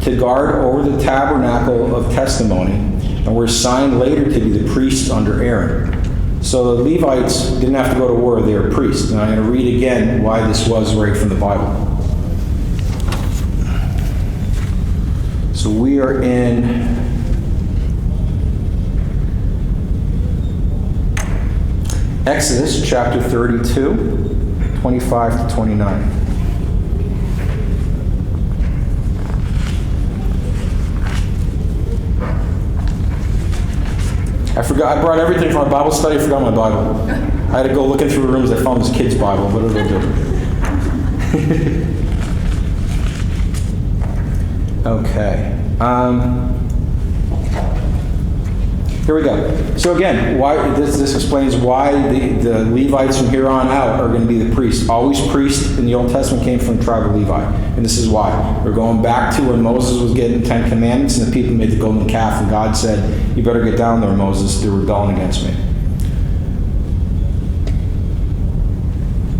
to guard over the tabernacle of testimony, and were assigned later to be the priests under Aaron. So the Levites didn't have to go to war, they were priests. And I'm going to read again why this was right from the Bible. So we are in Exodus chapter 32, 25 to 29. I brought everything from my Bible study. I forgot my Bible. I had to go looking through rooms. I found this kid's Bible, but it'll do. Okay. Here we go. So again, why this explains why the Levites from here on out are going to be the priests. Always priests in the Old Testament came from the tribe of Levi. And this is why. We're going back to when Moses was getting the Ten Commandments and the people made the golden calf, and God said, you better get down there, Moses. They're rebelling against me.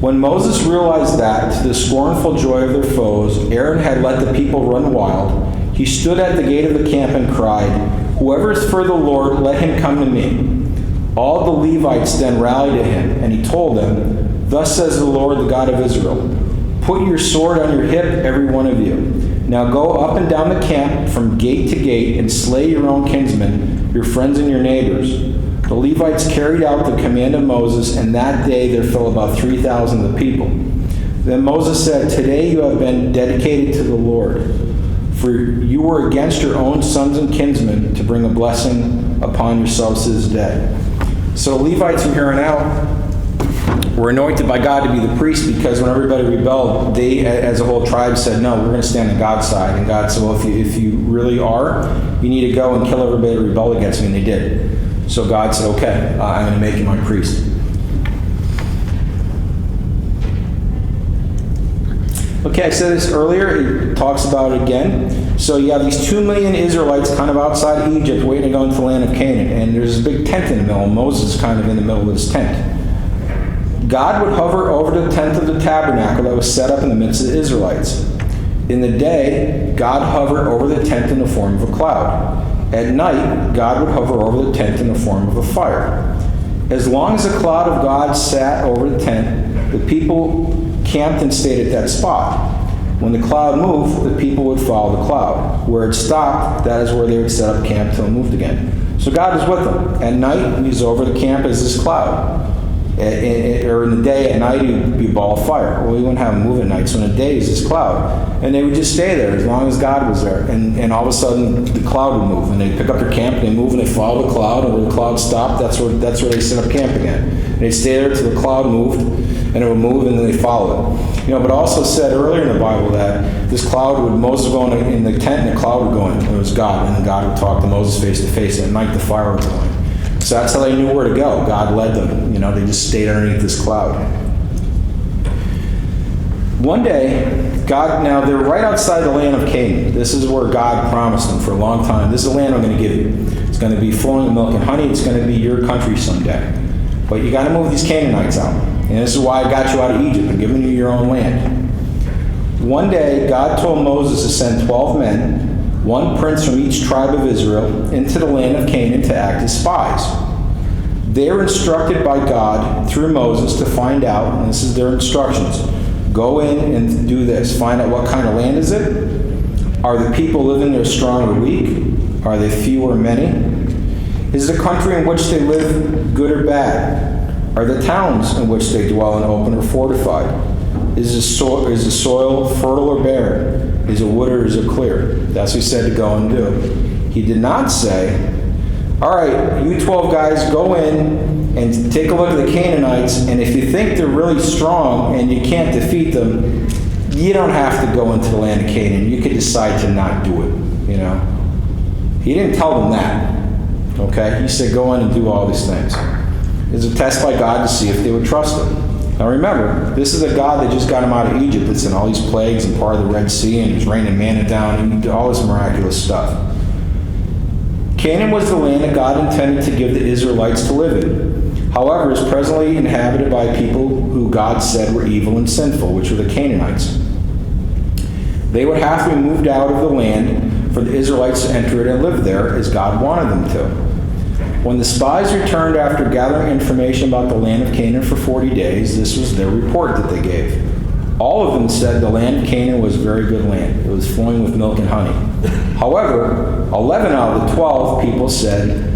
When Moses realized that, to the scornful joy of their foes, Aaron had let the people run wild, he stood at the gate of the camp and cried, whoever is for the Lord, let him come to me. All the Levites then rallied to him, and he told them, thus says the Lord, the God of Israel, put your sword on your hip, every one of you. Now go up and down the camp from gate to gate and slay your own kinsmen, your friends and your neighbors. The Levites carried out the command of Moses, and that day there fell about 3,000 of the people. Then Moses said, today you have been dedicated to the Lord, for you were against your own sons and kinsmen to bring a blessing upon yourselves to this day. So the Levites from here on out were anointed by God to be the priests, because when everybody rebelled, they as a whole tribe said, no, we're going to stand on God's side. And God said, well, if you really are, you need to go and kill everybody that rebelled against me. And they did. So God said, okay, I'm going to make you my priest. Okay, I said this earlier. It talks about it again. So you have these 2 million Israelites kind of outside Egypt waiting to go into the land of Canaan. And there's a big tent in the middle. Moses is kind of in the middle of this tent. God would hover over the tent of the tabernacle that was set up in the midst of the Israelites. In the day, God hovered over the tent in the form of a cloud. At night, God would hover over the tent in the form of a fire. As long as the cloud of God sat over the tent, the people camped and stayed at that spot. When the cloud moved, the people would follow the cloud. Where it stopped, that is where they would set up camp until it moved again. So God is with them. At night, he's over the camp as this cloud. Or in the day, at night, he would be a ball of fire. Well, he wouldn't have him move at night, so in the day, he's this cloud. And they would just stay there as long as God was there. And all of a sudden, the cloud would move. And they'd pick up their camp, and they move, and they follow the cloud. And where the cloud stopped, that's where they set up camp again. And they'd stay there until the cloud moved, and it would move, and then they follow it. But it also said earlier in the Bible that this cloud would, Moses would go in the tent, and the cloud would go in. It was God. And then God would talk to Moses face to face. And at night, the fire would go in. So that's how they knew where to go. God led them. They just stayed underneath this cloud. One day, now they're right outside the land of Canaan. This is where God promised them for a long time. This is the land I'm going to give you. It's going to be flowing with milk and honey. It's going to be your country someday. But you got to move these Canaanites out. And this is why I got you out of Egypt and given you your own land. One day, God told Moses to send 12 men, one prince from each tribe of Israel, into the land of Canaan to act as spies. They were instructed by God through Moses to find out, and this is their instructions, go in and do this. Find out what kind of land is it? Are the people living there strong or weak? Are they few or many? Is the country in which they live good or bad? Are the towns in which they dwell in open or fortified? Is the soil fertile or barren? Is it wood or is it clear? That's what he said to go and do. He did not say, all right, you 12 guys, go in and take a look at the Canaanites, and if you think they're really strong and you can't defeat them, you don't have to go into the land of Canaan. You could decide to not do it, He didn't tell them that, okay? He said, go in and do all these things. It's a test by God to see if they would trust him. Now remember, this is a God that just got him out of Egypt. It's in all these plagues and part of the Red Sea, and he's raining manna down and all this miraculous stuff. Canaan was the land that God intended to give the Israelites to live in. However, it's presently inhabited by people who God said were evil and sinful, which were the Canaanites. They would have to be moved out of the land for the Israelites to enter it and live there as God wanted them to. When the spies returned after gathering information about the land of Canaan for 40 days, this was their report that they gave. All of them said the land of Canaan was a very good land. It was flowing with milk and honey. However, 11 out of the 12 people said,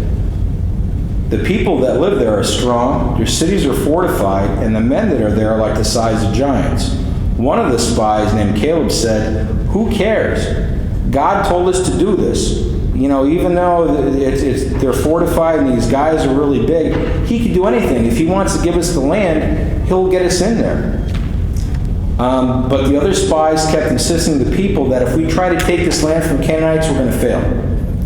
the people that live there are strong, their cities are fortified, and the men that are there are like the size of giants. One of the spies, named Caleb, said, who cares? God told us to do this. Even though they're fortified and these guys are really big, he can do anything. If he wants to give us the land, he'll get us in there. But the other spies kept insisting to the people that if we try to take this land from Canaanites, we're going to fail.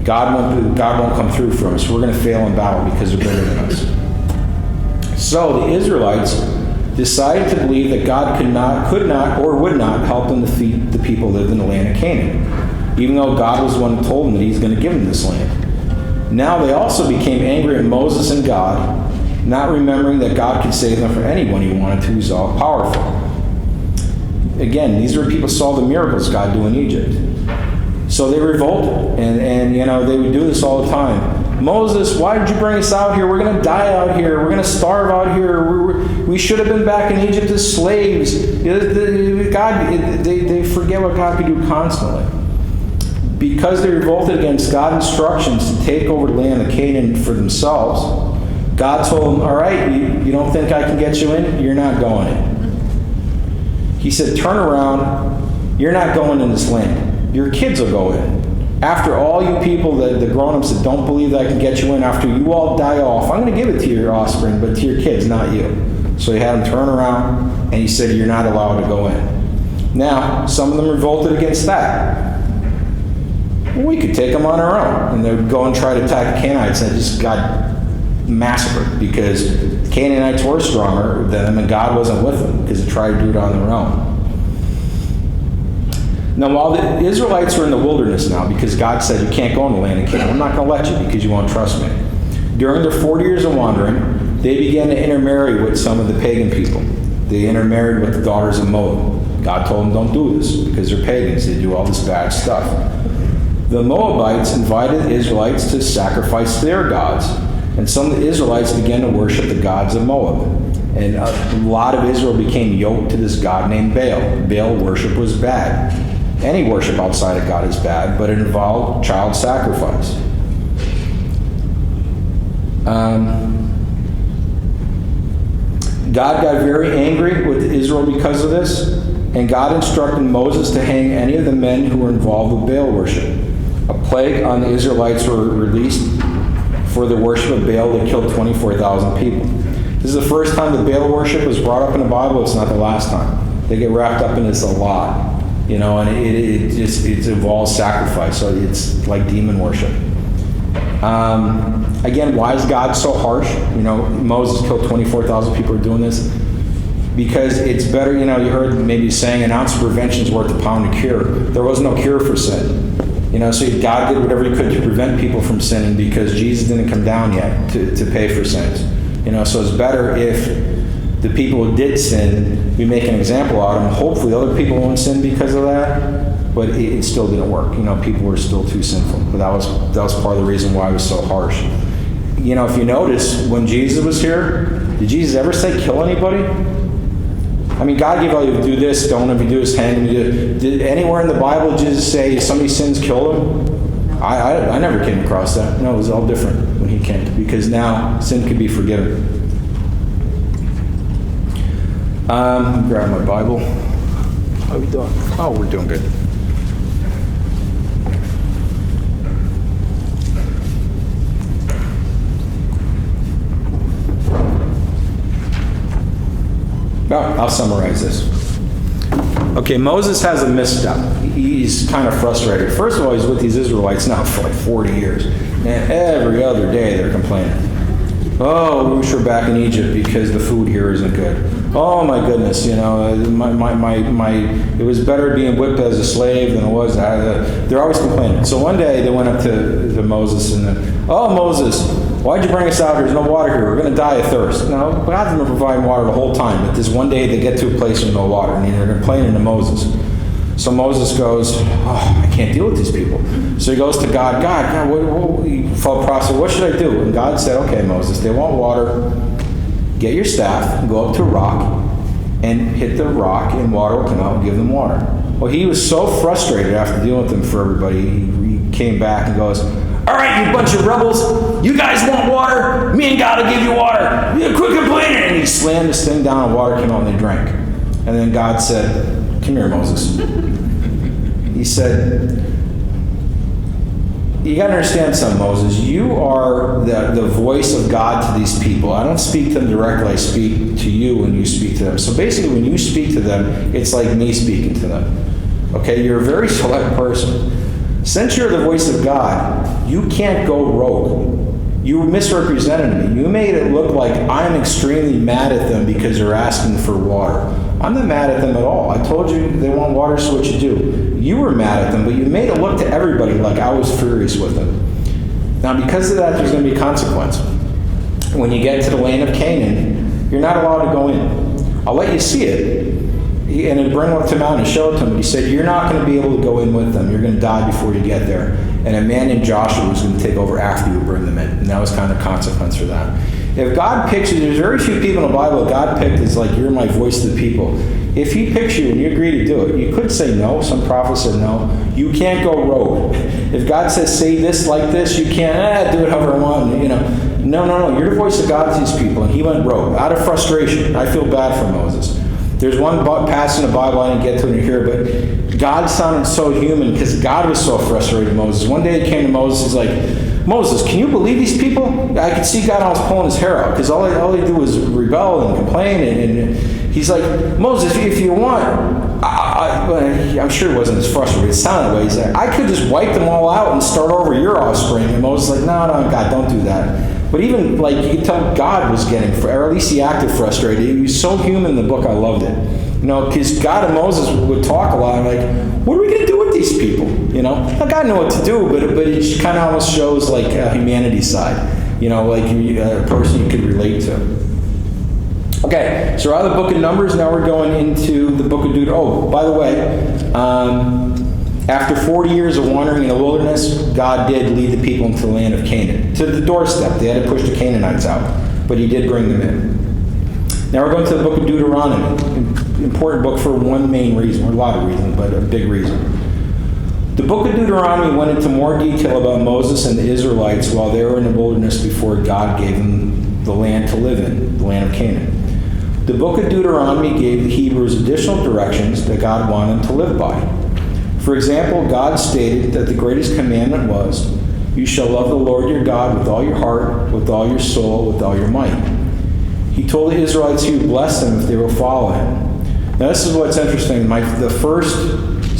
God won't come through for us. We're going to fail in battle because they're bigger than us. So the Israelites decided to believe that God could not, or would not help them defeat the people who lived in the land of Canaan, even though God was the one who told them that he's going to give them this land. Now they also became angry at Moses and God, not remembering that God could save them from anyone he wanted to, who's all powerful. Again, these were people who saw the miracles God do in Egypt. So they revolted, and they would do this all the time. Moses, why did you bring us out here? We're going to die out here. We're going to starve out here. We should have been back in Egypt as slaves. They forget what God could do constantly. Because they revolted against God's instructions to take over the land of Canaan for themselves, God told them, all right, you don't think I can get you in? You're not going in. He said, turn around. You're not going in this land. Your kids will go in. After all you people, the grown-ups that don't believe that I can get you in, after you all die off, I'm going to give it to your offspring, but to your kids, not you. So he had them turn around, and he said, you're not allowed to go in. Now, some of them revolted against that. We could take them on our own. And they would go and try to attack the Canaanites, and it just got massacred because the Canaanites were stronger than them, and God wasn't with them because they tried to do it on their own. Now, while the Israelites were in the wilderness now, because God said, you can't go in the land of Canaan, I'm not going to let you because you won't trust me. During their 40 years of wandering, they began to intermarry with some of the pagan people. They intermarried with the daughters of Moab. God told them, don't do this because they're pagans. They do all this bad stuff. The Moabites invited the Israelites to sacrifice to their gods, and some of the Israelites began to worship the gods of Moab. And a lot of Israel became yoked to this god named Baal. Baal worship was bad. Any worship outside of God is bad, but it involved child sacrifice. God got very angry with Israel because of this, and God instructed Moses to hang any of the men who were involved with Baal worship. A plague on the Israelites were released for the worship of Baal that killed 24,000 people. This is the first time that Baal worship was brought up in the Bible. It's not the last time. They get wrapped up in this a lot. And it involves sacrifice, so it's like demon worship. Again, why is God so harsh? Moses killed 24,000 people who are doing this. Because it's better, you heard maybe saying an ounce of prevention is worth a pound of cure. There was no cure for sin. So God did whatever he could to prevent people from sinning because Jesus didn't come down yet to pay for sins. So it's better if the people who did sin, we make an example out of them. Hopefully other people won't sin because of that, but it still didn't work. People were still too sinful. But that was part of the reason why it was so harsh. If you notice, when Jesus was here, did Jesus ever say kill anybody? God gave all you to do this, don't if you do this, hang him. Did anywhere in the Bible Jesus say if somebody's sins kill them? I never came across that. No, it was all different when he came, because now sin could be forgiven. Grab my Bible. How are we doing? Oh, we're doing good. I'll summarize this. Okay, Moses has a misstep. He's kind of frustrated. First of all, he's with these Israelites now for like 40 years. And every other day they're complaining. Oh, we wish we're back in Egypt because the food here isn't good. Oh my goodness, it was better being whipped as a slave than it was. They're always complaining. So one day they went up to Moses and oh Moses, why'd you bring us out here? There's no water here. We're going to die of thirst. No, God's been providing water the whole time. But this one day they get to a place with no water, and they're complaining to Moses. So Moses goes, oh, I can't deal with these people. So he goes to God. God, he felt prostrate. What should I do? And God said, okay, Moses, they want water. Get your staff and go up to a rock and hit the rock, and water will come out and give them water. Well, he was so frustrated after dealing with them for everybody, he came back and goes, all right, you bunch of rebels, you guys want water? Me and God will give you water. Quit complaining. And he slammed this thing down, and water came out, and they drank. And then God said, come here, Moses. He said, you got to understand something, Moses. You are the voice of God to these people. I don't speak to them directly. I speak to you when you speak to them. So basically, when you speak to them, it's like me speaking to them. Okay, you're a very select person. Since you're the voice of God, you can't go rogue. You misrepresented me. You made it look like I'm extremely mad at them because they're asking for water. I'm not mad at them at all. I told you they want water, so what you do? You were mad at them, but you made it look to everybody like I was furious with them. Now, because of that, there's going to be a consequence. When you get to the land of Canaan, you're not allowed to go in. I'll let you see it, and then bring them up to the mountain and show it to them. But he said, you're not going to be able to go in with them. You're going to die before you get there. And a man named Joshua was going to take over after you bring them in. And that was kind of the consequence for that. If God picks you, there's very few people in the Bible that God picked as like, you're my voice to the people. If he picks you and you agree to do it, you could say no. Some prophets said no. You can't go rogue. If God says, say this like this, you can't do it however I want. No. You're the voice of God to these people. And he went rogue out of frustration. I feel bad for Moses. There's one passage in the Bible, I didn't get to it here, but God sounded so human because God was so frustrated with Moses. One day he came to Moses, he's like, Moses, can you believe these people? I could see God almost pulling his hair out because all he do was rebel and complain. And he's like, Moses, if you want, I'm sure it wasn't as frustrated. It sounded that way. He's like, I could just wipe them all out and start over your offspring. And Moses is like, no, God, don't do that. But even, like, you could tell God was getting, or at least he acted frustrated. He was so human in the book, I loved it. Because God and Moses would talk a lot, like, what are we going to do with these people? Now, God knew what to do, but it kind of almost shows, like, a humanity side. Like a person you could relate to. Okay, so we're out of the book of Numbers, now we're going into the book of Deuteronomy. Oh, by the way, after 40 years of wandering in the wilderness, God did lead the people into the land of Canaan. To the doorstep. They had to push the Canaanites out. But he did bring them in. Now we're going to the book of Deuteronomy. Important book for one main reason. Or a lot of reasons, but a big reason. The book of Deuteronomy went into more detail about Moses and the Israelites while they were in the wilderness before God gave them the land to live in, the land of Canaan. The book of Deuteronomy gave the Hebrews additional directions that God wanted them to live by. For example, God stated that the greatest commandment was, you shall love the Lord your God with all your heart, with all your soul, with all your might. He told the Israelites he would bless them if they will follow him. Now this is what's interesting. The first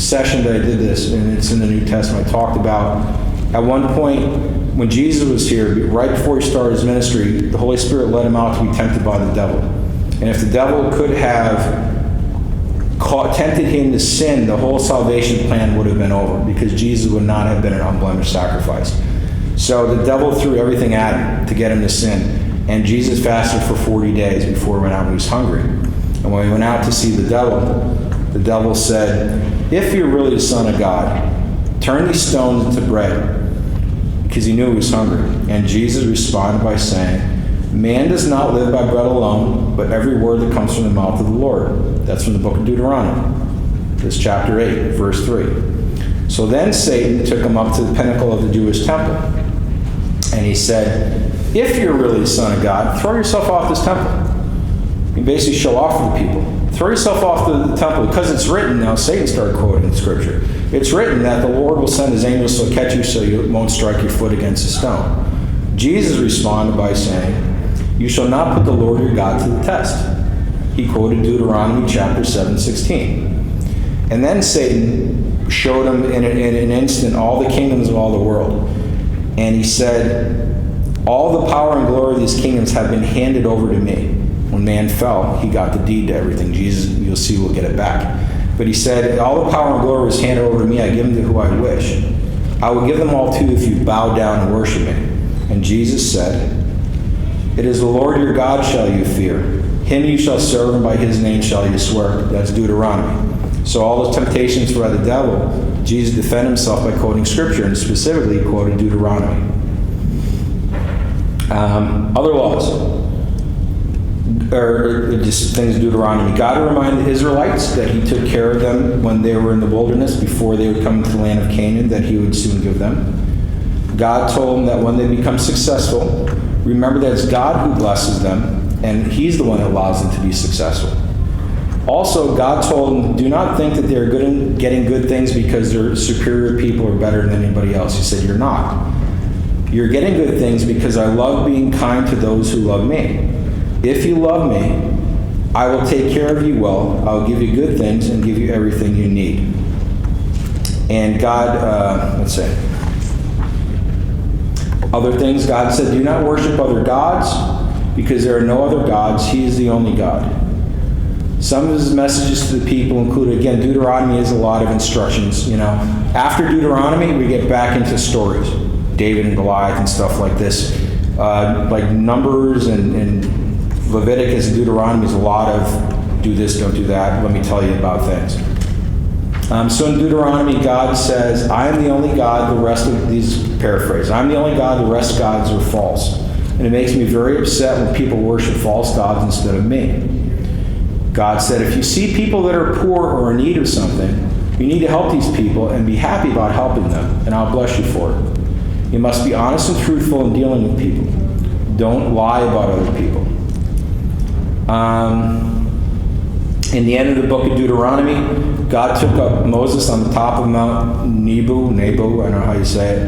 session that I did this, and it's in the New Testament, I talked about, at one point, when Jesus was here, right before he started his ministry, the Holy Spirit led him out to be tempted by the devil. And if the devil could have tempted him to sin, the whole salvation plan would have been over because Jesus would not have been an unblemished sacrifice. So the devil threw everything at him to get him to sin. And Jesus fasted for 40 days before he went out when he was hungry. And when he went out to see the devil said, if you're really the Son of God, turn these stones into bread, because he knew he was hungry. And Jesus responded by saying, man does not live by bread alone, but every word that comes from the mouth of the Lord. That's from the book of Deuteronomy. This chapter 8, verse 3. So then Satan took him up to the pinnacle of the Jewish temple. And he said, if you're really the Son of God, throw yourself off this temple. You basically show off to the people. Throw yourself off the temple, because it's written, now Satan started quoting Scripture, it's written that the Lord will send his angels to catch you so you won't strike your foot against a stone. Jesus responded by saying, you shall not put the Lord your God to the test. He quoted Deuteronomy chapter 7:16. And then Satan showed him in an instant all the kingdoms of all the world. And he said, all the power and glory of these kingdoms have been handed over to me. When man fell, he got the deed to everything. Jesus, you'll see, will get it back. But he said, all the power and glory was handed over to me. I give them to who I wish. I will give them all to you if you bow down and worship me. And Jesus said, it is the Lord your God shall you fear. Him you shall serve, and by his name shall you swear. That's Deuteronomy. So all those temptations by the devil, Jesus defended himself by quoting Scripture, and specifically he quoted Deuteronomy. Other laws, or just things in Deuteronomy. God reminded the Israelites that he took care of them when they were in the wilderness before they would come to the land of Canaan, that he would soon give them. God told them that when they become successful, remember that it's God who blesses them, and he's the one that allows them to be successful. Also, God told them, do not think that they're good in getting good things because they're superior people or better than anybody else. He said, you're not. You're getting good things because I love being kind to those who love me. If you love me, I will take care of you well. I'll give you good things and give you everything you need. And God, let's see. Other things, God said, do not worship other gods, because there are no other gods. He is the only God. Some of his messages to the people include, again, Deuteronomy is a lot of instructions. After Deuteronomy, we get back into stories. David and Goliath and stuff like this. Like Numbers and Leviticus and Deuteronomy is a lot of do this, don't do that. Let me tell you about things. So in Deuteronomy, God says, I am the only God, the rest of these paraphrase. I'm the only God, the rest gods are false. And it makes me very upset when people worship false gods instead of me. God said, if you see people that are poor or in need of something, you need to help these people and be happy about helping them, and I'll bless you for it. You must be honest and truthful in dealing with people. Don't lie about other people. In the end of the book of Deuteronomy, God took up Moses on the top of Mount Nebo, I don't know how you say it,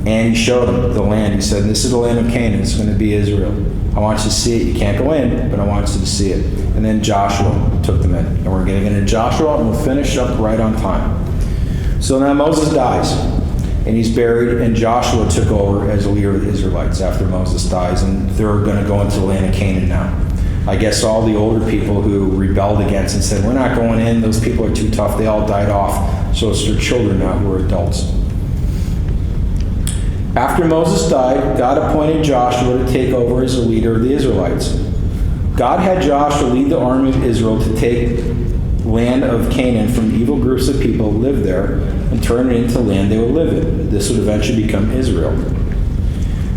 and he showed him the land. He said, this is the land of Canaan. It's going to be Israel. I want you to see it. You can't go in, but I want you to see it. And then Joshua took them in. And we're going to get into Joshua, and we'll finish up right on time. So now Moses dies, and he's buried, and Joshua took over as a leader of the Israelites after Moses dies, and they're going to go into the land of Canaan now. I guess all the older people who rebelled against and said, we're not going in, those people are too tough, they all died off. So it's their children now who are adults. After Moses died, God appointed Joshua to take over as the leader of the Israelites. God had Joshua lead the army of Israel to take land of Canaan from evil groups of people who lived there and turn it into land they would live in. This would eventually become Israel.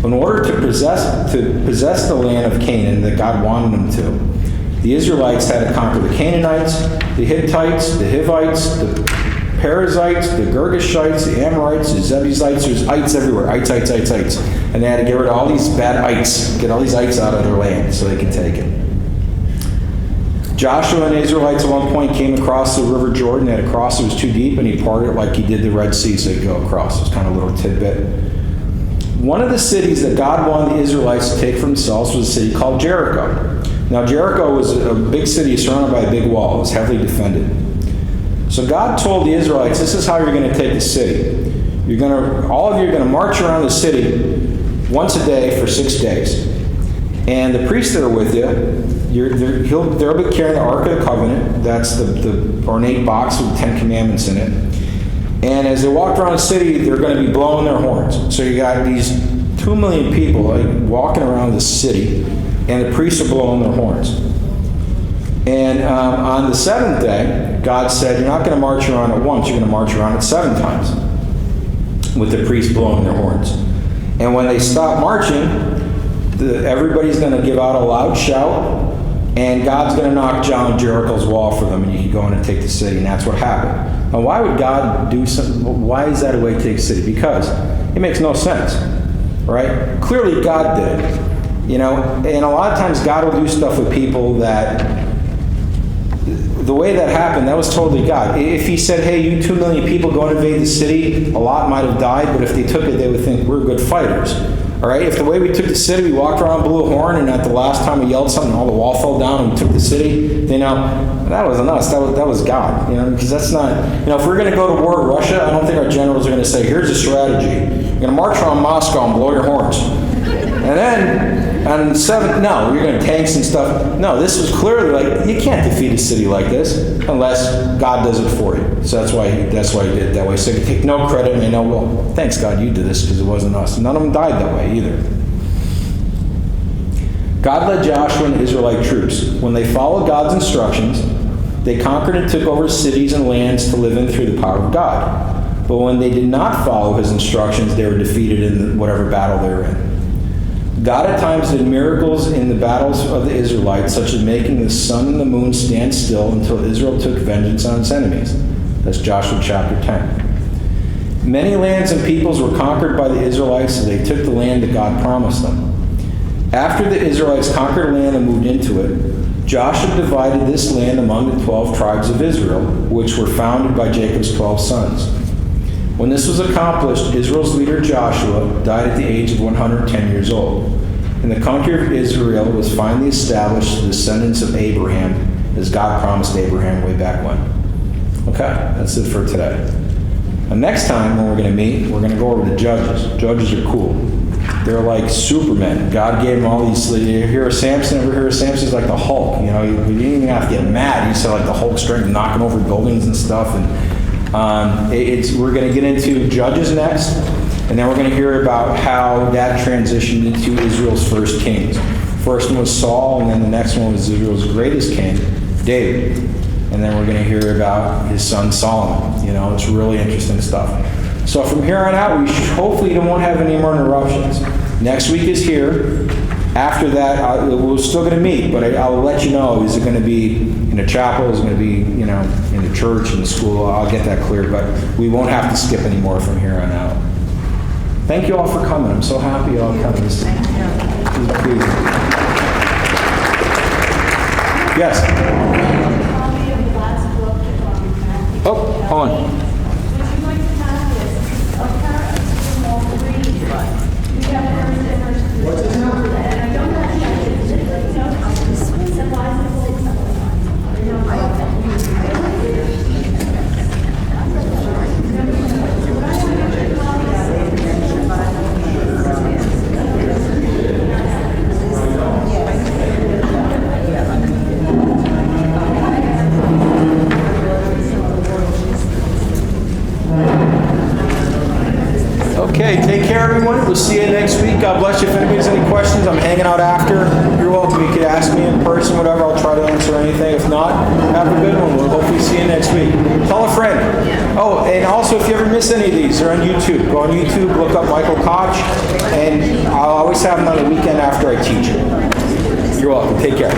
In order to possess the land of Canaan that God wanted them to, the Israelites had to conquer the Canaanites, the Hittites, the Hivites, the Perizzites, the Girgashites, the Amorites, the Jebusites. There's ites everywhere. Ites. And they had to get rid of all these bad ites, get all these ites out of their land so they could take it. Joshua and the Israelites at one point came across the river Jordan. They had to cross. It was too deep, and he parted it like he did the Red Sea so they could go across. It was kind of a little tidbit. One of the cities that God wanted the Israelites to take for themselves was a city called Jericho. Now, Jericho was a big city surrounded by a big wall. It was heavily defended. So God told the Israelites, this is how you're going to take the city. All of you are going to march around the city once a day for 6 days. And the priests that are with you, they'll be carrying the Ark of the Covenant. That's the ornate box with the 10 Commandments in it. And as they walk around the city, they're going to be blowing their horns. So you got these 2 million people walking around the city, and the priests are blowing their horns. And on the 7th day, God said, you're not going to march around it once, you're going to march around it 7 times with the priests blowing their horns. And when they stop marching, everybody's going to give out a loud shout, and God's going to knock down Jericho's wall for them, and you can go in and take the city, and that's what happened. Now, why would God do something? Why is that a way to take the city? Because it makes no sense, right? Clearly, God did it, and a lot of times God will do stuff with people that, the way that happened, that was totally God. If he said, hey, you 2 million people go and invade the city, a lot might have died, but if they took it, they would think we're good fighters. All right, if the way we took the city, we walked around, blew a horn, and at the last time we yelled something, all the wall fell down, and we took the city, that wasn't us. That was God. Because that's not. If we're going to go to war with Russia, I don't think our generals are going to say, "Here's a strategy. You're going to march around Moscow and blow your horns." And then on the 7th, no, you're going to tanks and stuff. No, this was clearly you can't defeat a city like this unless God does it for you. So that's why he did it that way. So you can take no credit and they know, well, thanks God you did this because it wasn't us. None of them died that way either. God led Joshua and the Israelite troops. When they followed God's instructions, they conquered and took over cities and lands to live in through the power of God. But when they did not follow his instructions, they were defeated in whatever battle they were in. God at times did miracles in the battles of the Israelites, such as making the sun and the moon stand still until Israel took vengeance on its enemies. That's Joshua chapter 10. Many lands and peoples were conquered by the Israelites, and they took the land that God promised them. After the Israelites conquered land and moved into it, Joshua divided this land among the 12 tribes of Israel, which were founded by Jacob's 12 sons. When this was accomplished, Israel's leader Joshua died at the age of 110 years old, and the country of Israel was finally established to the descendants of Abraham, as God promised Abraham way back when. Okay, that's it for today. The next time when we're going to meet, we're going to go over to Judges. Judges are cool. They're like supermen. God gave them all these. You hear of Samson? Ever hear of Samson? He's like the Hulk. You know, he didn't even have to get mad. He said like the Hulk strength, knocking over buildings and stuff. And we're going to get into Judges next, and then we're going to hear about how that transitioned into Israel's first kings. First one was Saul, and then the next one was Israel's greatest king, David. And then we're going to hear about his son Solomon. You know, it's really interesting stuff. So from here on out, we hopefully won't have any more interruptions. Next week is here. After that, we're still going to meet, but I'll let you know. Is it going to be in a chapel? Is it going to be, you know, in the church, in the school? I'll get that clear, but we won't have to skip any more from here on out. Thank you all for coming. I'm so happy you all come. This is crazy. Yes. Oh, hold on. Okay, take care, everyone. We'll see you next week. God bless you. If anybody has any questions, I'm hanging out after. You're welcome. You could ask me in person, whatever. I'll try to answer anything. If not, have a good one. We'll hopefully see you next week. Tell a friend. Oh, and also, if you ever miss any of these, they're on YouTube. Go on YouTube, look up Michael Koch, and I'll always have them on the weekend after I teach it. You're welcome. Take care.